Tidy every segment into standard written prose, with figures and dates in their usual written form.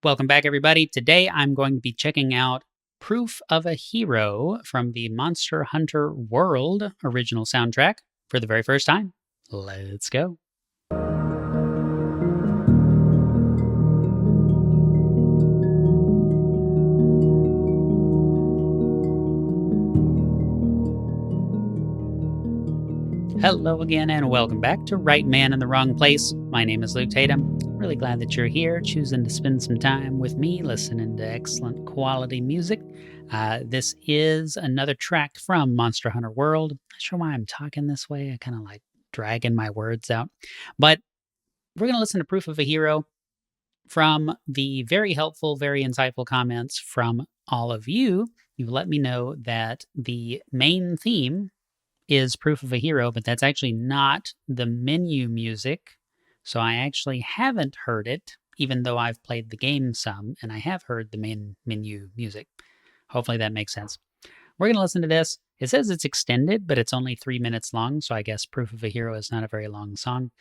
Welcome back, everybody. Today I'm going to be checking out Proof of a Hero from the Monster Hunter World original soundtrack for the very first time. Let's go. Hello again, and welcome back to Right Man in the Wrong Place. My name is Luke Tatum. Really glad that you're here, choosing to spend some time with me, listening to excellent quality music. This is another track from Monster Hunter World. Not sure why I'm talking this way. I kind of like dragging my words out. But we're going to listen to Proof of a Hero from the very helpful, very insightful comments from all of you. You've let me know that the main theme is Proof of a Hero, but that's actually not the menu music. So I actually haven't heard it, even though I've played the game some, and I have heard the main menu music. Hopefully that makes sense. We're going to listen to this. It says it's extended, but it's only 3 minutes long, so I guess Proof of a Hero is not a very long song.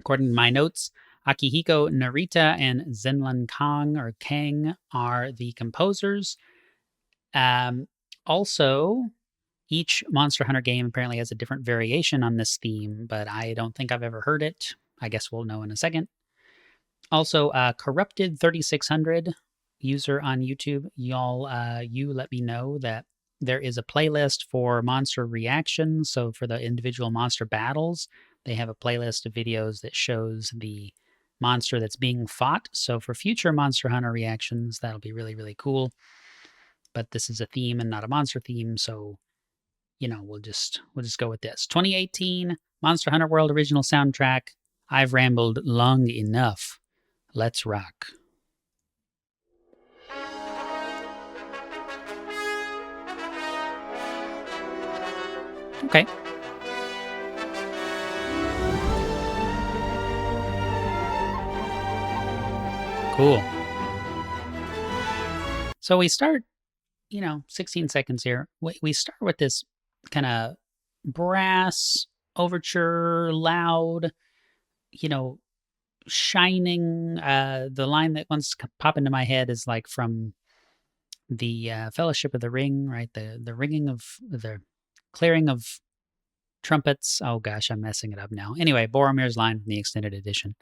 According to my notes, Akihiko Narita and Zenlin Kang are the composers. Also, each Monster Hunter game apparently has a different variation on this theme, but I don't think I've ever heard it. I guess we'll know in a second. Also, Corrupted 3600 user on YouTube, you let me know that there is a playlist for monster reactions. So for the individual monster battles, they have a playlist of videos that shows the monster that's being fought. So for future Monster Hunter reactions, that'll be really, really cool. But this is a theme and not a monster theme, so we'll just go with this. 2018 Monster Hunter World original soundtrack. I've rambled long enough. Let's rock. Okay. Cool. So we start, 16 seconds here. We start with this kind of brass overture, loud, shining. The line that wants to pop into my head is like from the Fellowship of the Ring, right? The ringing of the clearing of trumpets. Oh gosh, I'm messing it up now. Anyway, Boromir's line from the extended edition,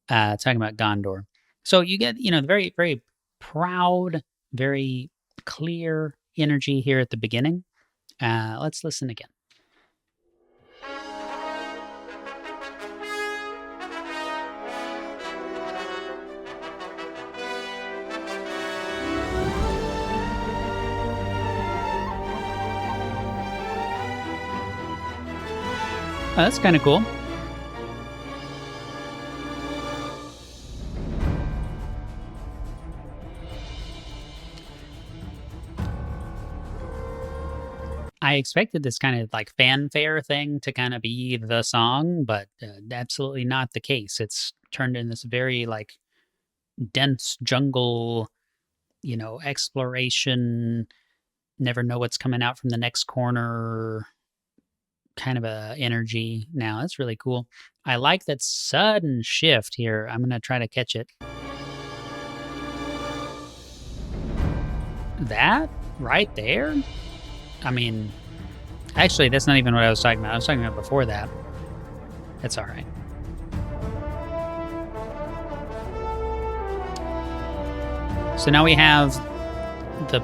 talking about Gondor. So you get, the very, very proud, very clear energy here at the beginning. Let's listen again. Oh, that's kind of cool. I expected this kind of like fanfare thing to kind of be the song, but absolutely not the case. It's turned in this very like dense jungle, exploration, never know what's coming out from the next corner kind of a energy now. That's really cool. I like that sudden shift here. I'm going to try to catch it. That right there? I mean, actually, that's not even what I was talking about. I was talking about before that. That's all right. So now we have the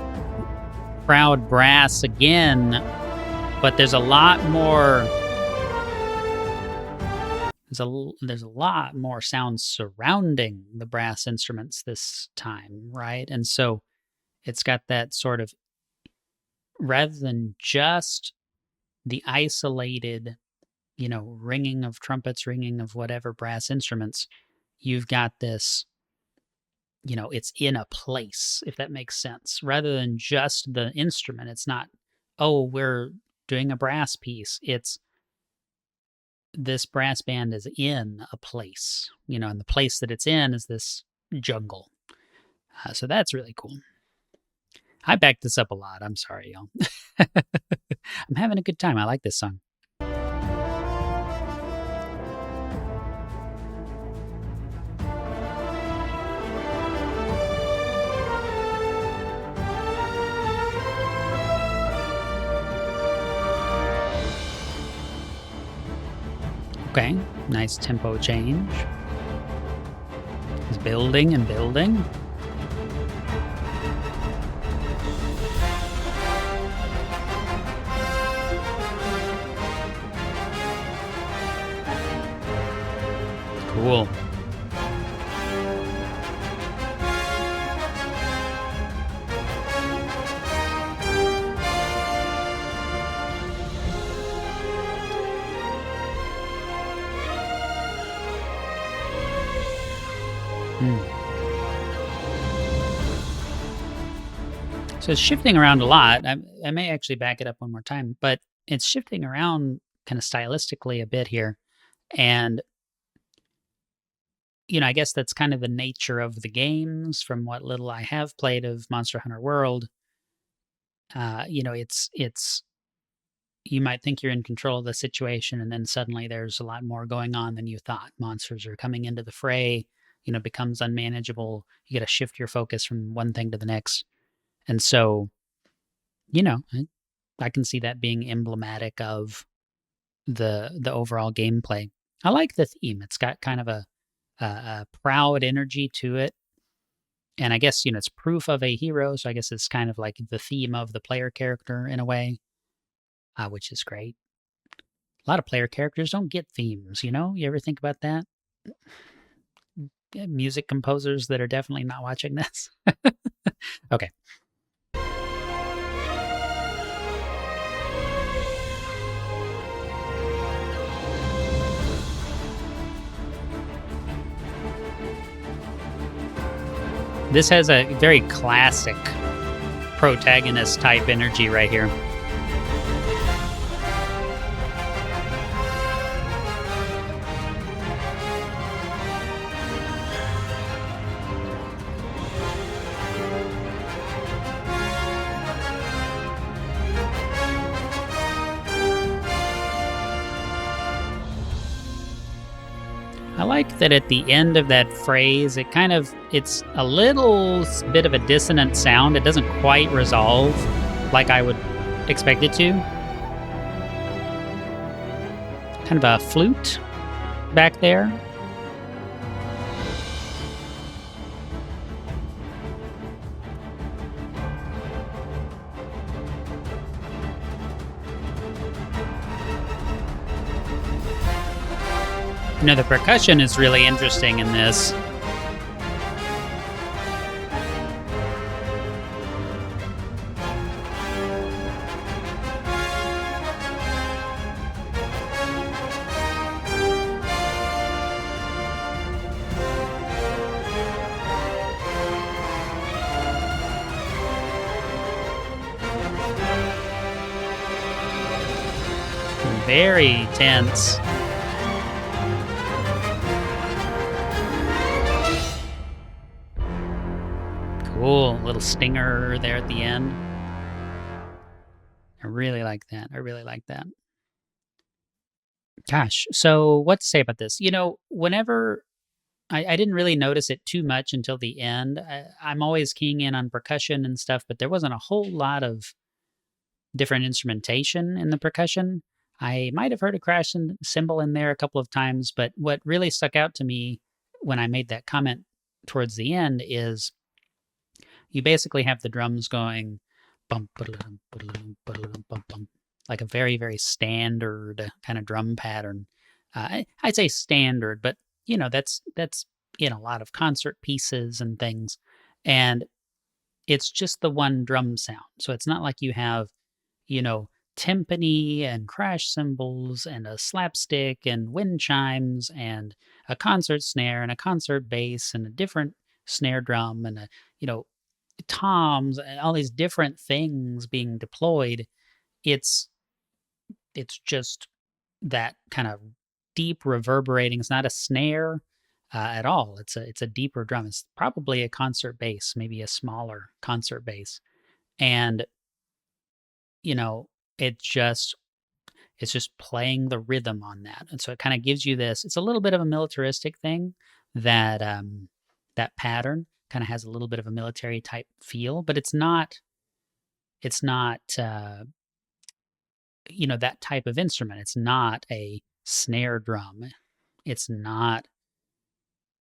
proud brass again, but there's a lot more. There's a lot more sound surrounding the brass instruments this time, right? And so it's got that sort of, rather than just the isolated, ringing of trumpets, ringing of whatever brass instruments, you've got this, it's in a place, if that makes sense. Rather than just the instrument, it's not, oh, we're doing a brass piece. It's this brass band is in a place, and the place that it's in is this jungle. So that's really cool. I backed this up a lot. I'm sorry, y'all. I'm having a good time. I like this song. Okay, nice tempo change. He's building and building. Cool. Hmm. So it's shifting around a lot. I may actually back it up one more time, but it's shifting around kind of stylistically a bit here. And, I guess that's kind of the nature of the games from what little I have played of Monster Hunter World. It's you might think you're in control of the situation, and then suddenly there's a lot more going on than you thought. Monsters are coming into the fray, becomes unmanageable. You got to shift your focus from one thing to the next. And so, I can see that being emblematic of the overall gameplay. I like the theme. It's got kind of a proud energy to it. And I guess, it's proof of a hero. So I guess it's kind of like the theme of the player character in a way, which is great. A lot of player characters don't get themes, You ever think about that? Music composers that are definitely not watching this. Okay. This has a very classic protagonist type energy right here. I like that at the end of that phrase, it's a little bit of a dissonant sound. It doesn't quite resolve like I would expect it to. Kind of a flute back there. The percussion is really interesting in this. Very tense. Cool. Little stinger there at the end. I really like that. Gosh. So what to say about this? Whenever I didn't really notice it too much until the end. I'm always keying in on percussion and stuff, but there wasn't a whole lot of different instrumentation in the percussion. I might have heard a crash cymbal in there a couple of times, but what really stuck out to me when I made that comment towards the end is you basically have the drums going bum, ba-da-dum, ba-da-dum, ba-da-dum, bum, bum, like a very, very standard kind of drum pattern. I'd say standard, but that's in a lot of concert pieces and things. And it's just the one drum sound. So it's not like you have, timpani and crash cymbals and a slapstick and wind chimes and a concert snare and a concert bass and a different snare drum and toms and all these different things being deployed. It's just that kind of deep reverberating. It's not a snare at all. It's a deeper drum. It's probably a concert bass, maybe a smaller concert bass, and it's just playing the rhythm on that, and so it kind of gives you this. It's a little bit of a militaristic thing that that pattern kind of has a little bit of a military type feel, but it's not. It's not that type of instrument. It's not a snare drum. It's not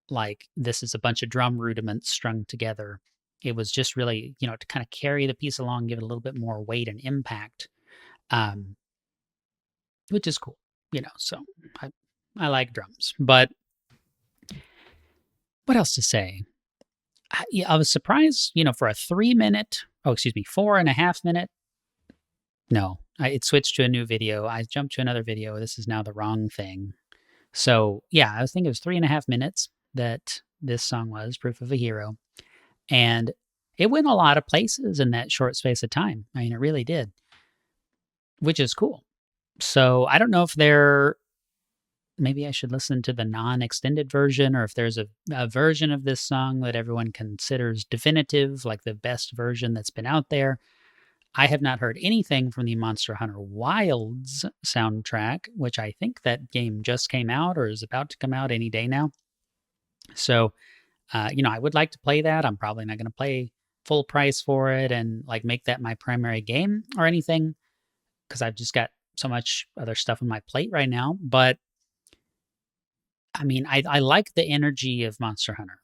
like this is a bunch of drum rudiments strung together. It was just really, to kind of carry the piece along, give it a little bit more weight and impact, um, which is cool, So I like drums, but what else to say? I was surprised, for a 3 minute, 4.5 minute. No, it switched to a new video. I jumped to another video. This is now the wrong thing. So yeah, I was thinking it was 3.5 minutes that this song was, Proof of a Hero. And it went a lot of places in that short space of time. I mean, it really did, which is cool. So I don't know if maybe I should listen to the non-extended version, or if there's a version of this song that everyone considers definitive, like the best version that's been out there. I have not heard anything from the Monster Hunter Wilds soundtrack, which I think that game just came out or is about to come out any day now. So, I would like to play that. I'm probably not going to pay full price for it and like make that my primary game or anything, because I've just got so much other stuff on my plate right now. But I mean, I like the energy of Monster Hunter,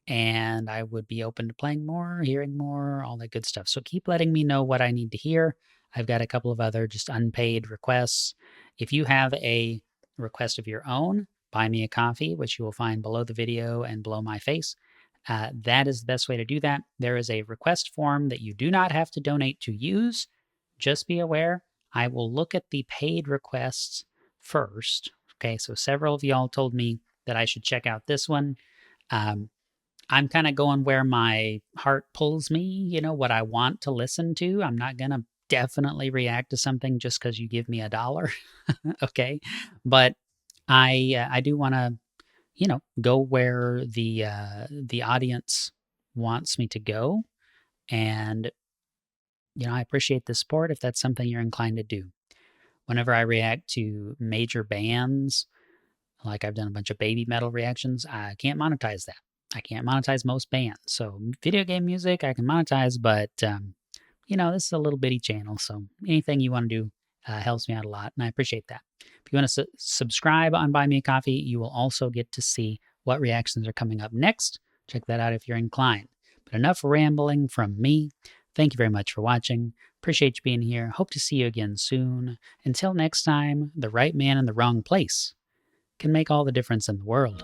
and I would be open to playing more, hearing more, all that good stuff. So keep letting me know what I need to hear. I've got a couple of other just unpaid requests. If you have a request of your own, buy me a coffee, which you will find below the video and below my face. That is the best way to do that. There is a request form that you do not have to donate to use. Just be aware, I will look at the paid requests first. Okay, so several of y'all told me that I should check out this one. I'm kind of going where my heart pulls me, what I want to listen to. I'm not going to definitely react to something just because you give me $1. Okay. But I do want to, go where the audience wants me to go. And, I appreciate the support if that's something you're inclined to do. Whenever I react to major bands, like I've done a bunch of baby metal reactions, I can't monetize that. I can't monetize most bands. So video game music I can monetize, but this is a little bitty channel. So anything you want to do helps me out a lot, and I appreciate that. If you want to subscribe on Buy Me a Coffee, you will also get to see what reactions are coming up next. Check that out if you're inclined. But enough rambling from me. Thank you very much for watching. Appreciate you being here. Hope to see you again soon. Until next time, the right man in the wrong place can make all the difference in the world.